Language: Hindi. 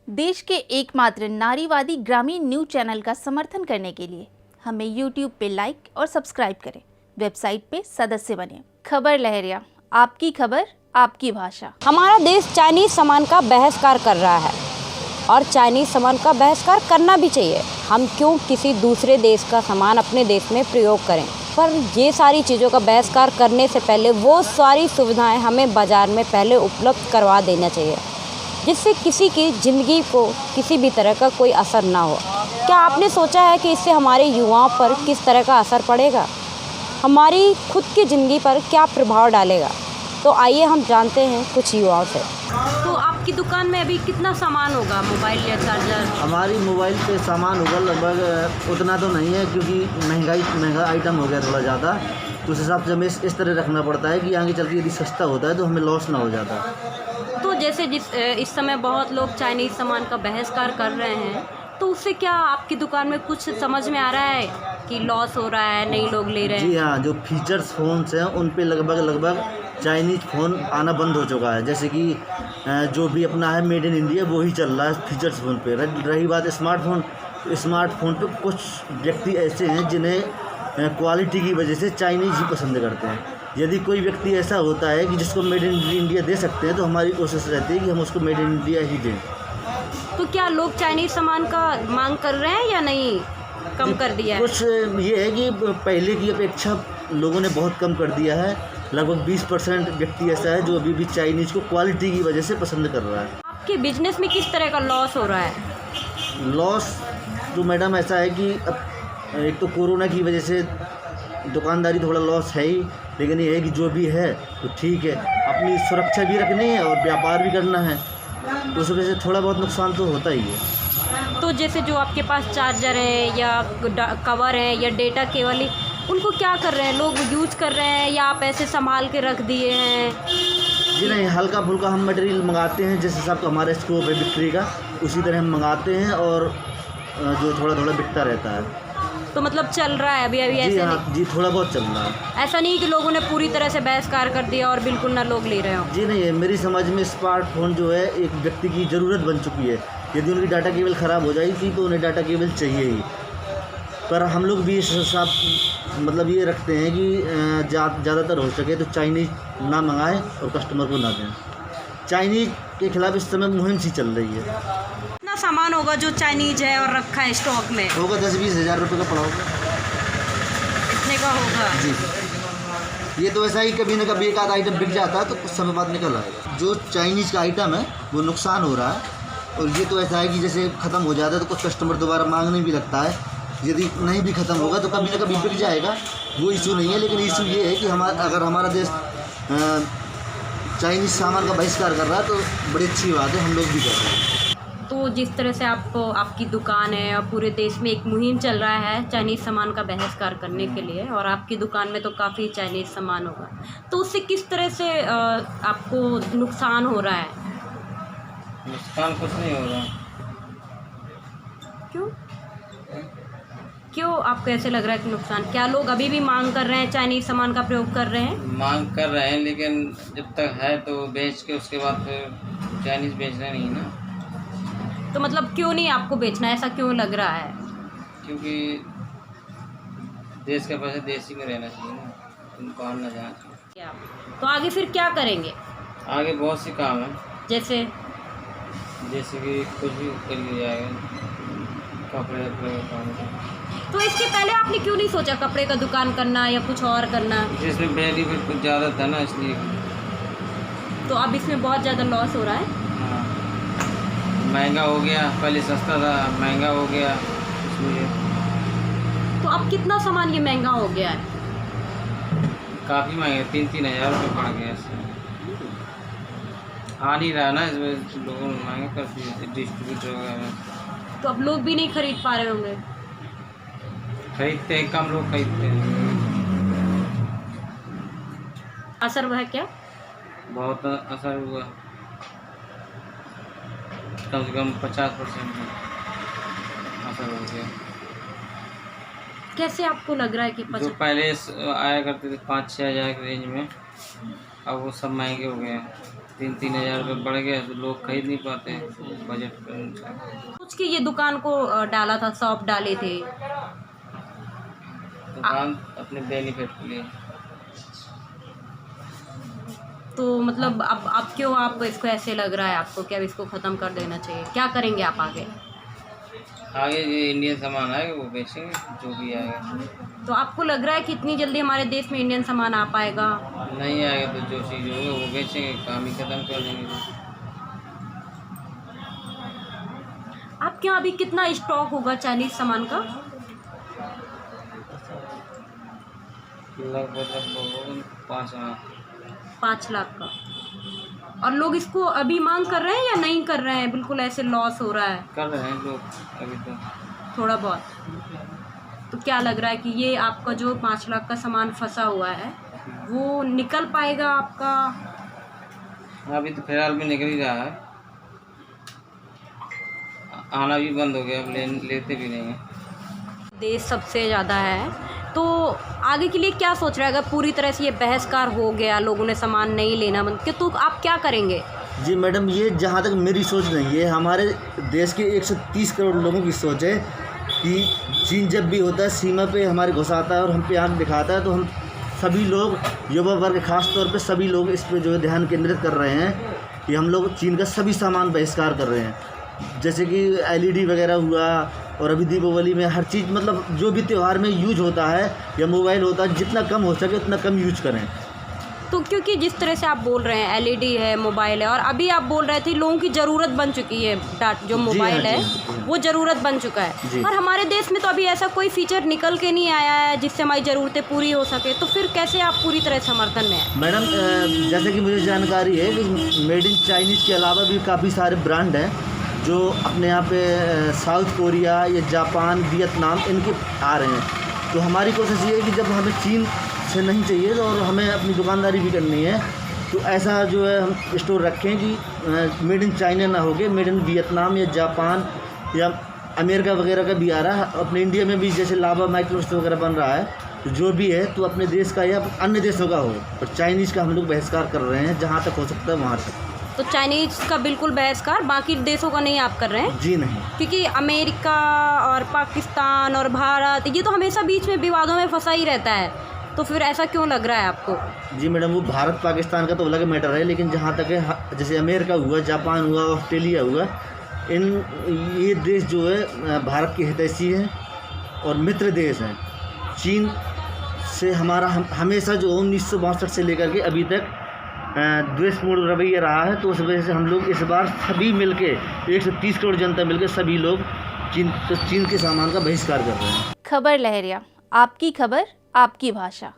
देश के एकमात्र नारीवादी ग्रामीण न्यूज चैनल का समर्थन करने के लिए हमें YouTube पे लाइक और सब्सक्राइब करें। वेबसाइट पे सदस्य बने। खबर लहरिया, आपकी खबर, आपकी भाषा। हमारा देश चाइनीज सामान का बहिष्कार कर रहा है और चाइनीज सामान का बहिष्कार करना भी चाहिए। हम क्यों किसी दूसरे देश का सामान अपने देश में प्रयोग करें, पर ये सारी चीज़ों का बहिष्कार करने से पहले वो सारी सुविधाएं हमें बाज़ार में पहले उपलब्ध करवा देना चाहिए, जिससे किसी की ज़िंदगी को किसी भी तरह का कोई असर ना हो। क्या आपने सोचा है कि इससे हमारे युवाओं पर किस तरह का असर पड़ेगा, हमारी खुद की ज़िंदगी पर क्या प्रभाव डालेगा? तो आइए हम जानते हैं कुछ युवाओं से। तो आपकी दुकान में अभी कितना सामान होगा, मोबाइल या चार्जर? हमारी मोबाइल पे सामान होगा लगभग उतना तो नहीं है, क्योंकि महंगा आइटम हो गया थोड़ा ज़्यादा, तो उस हिसाब से हमें इस तरह रखना पड़ता है कि आगे चल के यदि सस्ता होता है तो हमें लॉस ना हो जाता। तो जैसे इस समय बहुत लोग चाइनीज़ सामान का बहिष्कार कर रहे हैं, तो उससे क्या आपकी दुकान में कुछ समझ में आ रहा है कि लॉस हो रहा है, नहीं लोग ले रहे हैं? जी हाँ, जो फीचर्स फ़ोन्स हैं उन पे लगभग चाइनीज फ़ोन आना बंद हो चुका है। जैसे कि जो भी अपना है मेड इन इंडिया वो ही चल रहा है फीचर्स फ़ोन पे। रही बात स्मार्टफोन पे कुछ व्यक्ति ऐसे हैं जिन्हें क्वालिटी की वजह से चाइनीज़ ही पसंद करते हैं। यदि कोई व्यक्ति ऐसा होता है कि जिसको मेड इन इंडिया दे सकते हैं तो हमारी कोशिश रहती है कि हम उसको मेड इन इंडिया ही दें। तो क्या लोग चाइनीज़ सामान का मांग कर रहे हैं या नहीं, कम कर दिया है? कुछ ये है कि पहले की अपेक्षा लोगों ने बहुत कम कर दिया है। लगभग 20% व्यक्ति ऐसा है जो अभी भी चाइनीज़ को क्वालिटी की वजह से पसंद कर रहा है। आपके बिजनेस में किस तरह का लॉस हो रहा है? लॉस तो मैडम ऐसा है कि अब एक तो कोरोना की वजह से दुकानदारी थोड़ा लॉस है ही, लेकिन ये है कि जो भी है तो ठीक है, अपनी सुरक्षा भी रखनी है और व्यापार भी करना है, तो उस वजह से थोड़ा बहुत नुकसान तो होता ही है। तो जैसे जो आपके पास चार्जर है या कवर है या डेटा केबल है, उनको क्या कर रहे हैं लोग, यूज कर रहे हैं या आप ऐसे संभाल के रख दिए हैं? जी नहीं, हल्का फुल्का हम मटेरियल मंगाते हैं, जिस हिसाब का हमारा स्कोप है बिक्री का उसी तरह हम मंगाते हैं और जो थोड़ा बिकता रहता है। तो मतलब चल रहा है अभी जी ऐसे? हाँ जी, थोड़ा बहुत चल रहा है। ऐसा नहीं कि लोगों ने पूरी तरह से बहिष्कार कर दिया और बिल्कुल ना लोग ले रहे हो? जी नहीं, मेरी समझ में स्मार्टफोन जो है एक व्यक्ति की ज़रूरत बन चुकी है। यदि उनकी डाटा केबल ख़राब हो जाएगी तो उन्हें डाटा केबल चाहिए ही। पर हम लोग भी इस हिसाब मतलब ये रखते हैं कि ज़्यादातर हो सके तो चाइनीज़ ना मंगाएं और कस्टमर को ना दें। चाइनीज़ के खिलाफ इस समय मुहिम सी चल रही है। कितना सामान होगा जो चाइनीज है और रखा है स्टॉक में? होगा 10-20 हज़ार रुपये का पड़ा होगा। इतने का होगा? जी, ये तो ऐसा ही कभी ना कभी एक आधा आइटम बिक जाता है तो कुछ समय बाद निकल आएगा। जो चाइनीज़ का आइटम है वो नुकसान हो रहा है, और ये तो ऐसा है कि जैसे ख़त्म हो जाता है तो कुछ कस्टमर दोबारा मांगने भी लगता है। यदि नहीं भी ख़त्म होगा तो कभी ना कभी बिक जाएगा, वो इशू नहीं है। लेकिन इशू ये है कि अगर हमारा देश चाइनीज़ सामान का बहिष्कार कर रहा है तो बड़ी अच्छी बात है, हम लोग भी कर रहे हैं। तो जिस तरह से आपकी दुकान है और पूरे देश में एक मुहिम चल रहा है चाइनीज़ सामान का बहिष्कार करने के लिए, और आपकी दुकान में तो काफ़ी चाइनीज़ सामान होगा, तो उससे किस तरह से आपको नुकसान हो रहा है? नुकसान कुछ नहीं हो रहा। क्यों आपको ऐसे लग रहा है कि नुकसान? क्या लोग अभी भी मांग कर रहे हैं, चाइनीज़ सामान का प्रयोग कर रहे हैं? मांग कर रहे हैं, लेकिन जब तक है तो बेच के उसके बाद फिर चाइनीज़ बेचना नहीं ना। तो मतलब क्यों नहीं आपको बेचना, ऐसा क्यों लग रहा है? क्योंकि देश का पैसा देश ही में रहना चाहिए ना, उनको बाहर ना जाना चाहिए। तो आगे फिर क्या करेंगे? आगे बहुत सी काम है, जैसे कि कुछ भी कर लिया जाएगा, कपड़े का काम है। तो इसके पहले आपने क्यों नहीं सोचा कपड़े का दुकान करना या कुछ और करना? जिसमें बेनिफिट कुछ ज़्यादा था ना, इसलिए। तो अब इसमें बहुत ज़्यादा लॉस हो रहा है? हाँ, महंगा हो गया, पहले सस्ता था, महंगा हो गया इसलिए। तो अब कितना सामान ये महंगा हो गया है? काफ़ी महंगा, 3-3 हज़ार रुपये पड़ गया इससे। आ नहीं रहा ना, इस वजह से लोगों ने महंगा कर दिया, डिस्ट्रीब्यूटर वगैरह। तो अब लोग भी नहीं खरीद पा रहे होंगे? खरीदते हैं, कम लोग खरीदते हैं। असर हुआ है क्या? बहुत असर हुआ, कम से कम 50% असर हो गया। कैसे आपको लग रहा है कि जो पहले आया करते थे 5-6 हज़ार के रेंज में, अब वो सब महंगे हो गए हैं। 3-3 हज़ार रुपये बढ़ गया तो लोग खरीद नहीं पाते हैं बजट के अनुसार। सोच के ये दुकान को डाला था, शॉप डाले थे। दुकान अपने बेनिफिट के लिए। तो मतलब अब क्यों आपको इसको ऐसे लग रहा है आपको कि अब इसको ख़त्म कर देना चाहिए? क्या करेंगे आप आगे? आगे ये इंडियन सामान आएगा वो बेचेंगे जो भी आएगा। तो आपको लग रहा है कि इतनी जल्दी हमारे देश में इंडियन सामान आ पाएगा? नहीं आएगा तो जो चीज़ होगा वो बेचेंगे, काम ही ख़त्म कर देंगे। आपके यहाँ अभी कितना स्टॉक होगा चाइनीज़ सामान का? लगभग 5 लाख का। और लोग इसको अभी मांग कर रहे हैं या नहीं कर रहे हैं? बिल्कुल ऐसे लॉस हो रहा है कर रहे हैं लोग अभी तो थोड़ा बहुत। तो क्या लग रहा है कि ये आपका जो 5 लाख का सामान फंसा हुआ है वो निकल पाएगा आपका? अभी तो फिलहाल में निकल ही रहा है, आना भी बंद हो गया, अब लेते भी नहीं हैं। देश सबसे ज़्यादा है, तो आगे के लिए क्या सोच रहे हैं? अगर पूरी तरह से ये बहसकार हो गया, लोगों ने सामान नहीं लेना बंद किया, तो आप क्या करेंगे? जी मैडम, ये जहाँ तक मेरी सोच नहीं है, हमारे देश के 130 करोड़ लोगों की सोच है कि चीन जब भी होता है सीमा पे हमारे घुस आता है और हम पे आँख दिखाता है, तो हम सभी लोग, युवा वर्ग खास तौर पे सभी लोग इस पे जो है ध्यान केंद्रित कर रहे हैं कि हम लोग चीन का सभी सामान बहिष्कार कर रहे हैं। जैसे कि LED वगैरह हुआ, और अभी दीपावली में हर चीज़, मतलब जो भी त्यौहार में यूज होता है या मोबाइल होता है, जितना कम हो सके उतना कम यूज करें। तो क्योंकि जिस तरह से आप बोल रहे हैं LED है, मोबाइल है, और अभी आप बोल रहे थे लोगों की ज़रूरत बन चुकी है, जो मोबाइल हाँ, है जी। वो ज़रूरत बन चुका है। और हमारे देश में तो अभी ऐसा कोई फीचर निकल के नहीं आया है जिससे हमारी ज़रूरतें पूरी हो सके, तो फिर कैसे आप पूरी तरह समर्थन में हैं? मैडम, जैसे कि मुझे जानकारी है कि मेड इन चाइनीज़ के अलावा भी काफ़ी सारे ब्रांड हैं जो अपने यहाँ पे साउथ कोरिया या जापान, वियतनाम इनके आ रहे हैं। तो हमारी कोशिश ये है कि जब हमें चीन से नहीं चाहिए तो और हमें अपनी दुकानदारी भी करनी है, तो ऐसा जो है हम स्टोर रखें कि मेड इन चाइना ना होके मेड इन वियतनाम या जापान या अमेरिका वगैरह का भी आ रहा है। अपने इंडिया में भी जैसे लावा माइक्रोसॉफ्ट वगैरह बन रहा है, तो जो भी है तो अपने देश का या अन्य देशों का हो, और चाइनीज़ का हम लोग बहिष्कार कर रहे हैं जहाँ तक हो सकता है वहाँ तक। तो चाइनीज़ का बिल्कुल बहिष्कार, बाकी देशों का नहीं आप कर रहे हैं? जी नहीं। क्योंकि अमेरिका और पाकिस्तान और भारत ये तो हमेशा बीच में विवादों में फंसा ही रहता है, तो फिर ऐसा क्यों लग रहा है आपको? जी मैडम, वो भारत पाकिस्तान का तो अलग मैटर है, लेकिन जहाँ तक है जैसे अमेरिका हुआ, जापान हुआ, ऑस्ट्रेलिया हुआ, ये देश जो है भारत के हितैषी हैं और मित्र देश हैं। चीन से हमारा हमेशा जो 1962 से लेकर के अभी तक द्वेषपूर्ण रवैया रहा है, तो उस वजह से हम लोग इस बार सभी मिलके 130 करोड़ जनता मिलकर सभी लोग चीन के सामान का बहिष्कार कर रहे हैं। खबर लहरिया, आपकी खबर आपकी भाषा।